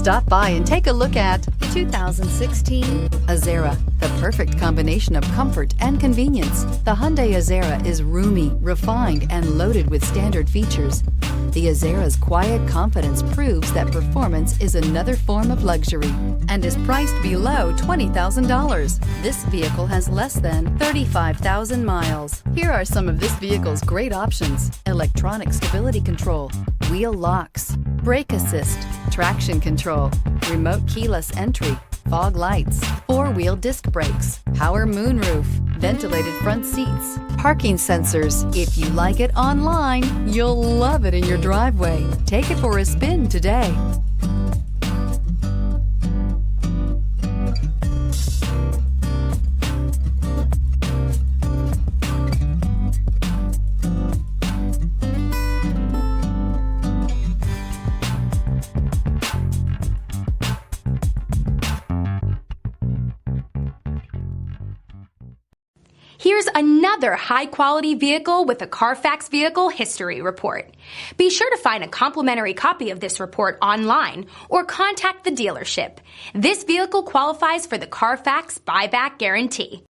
Stop by and take a look at the 2016 Azera. The perfect combination of comfort and convenience. The Hyundai Azera is roomy, refined, and loaded with standard features. The Azera's quiet confidence proves that performance is another form of luxury and is priced below $20,000. This vehicle has less than 35,000 miles. Here are some of this vehicle's great options: electronic stability control, wheel locks, brake assist, traction control, remote keyless entry, fog lights, four-wheel disc brakes, power moonroof, ventilated front seats, parking sensors. If you like it online, you'll love it in your driveway. Take it for a spin today. Here's another high-quality vehicle with a CARFAX Vehicle History Report. Be sure to find a complimentary copy of this report online or contact the dealership. This vehicle qualifies for the CARFAX Buyback Guarantee.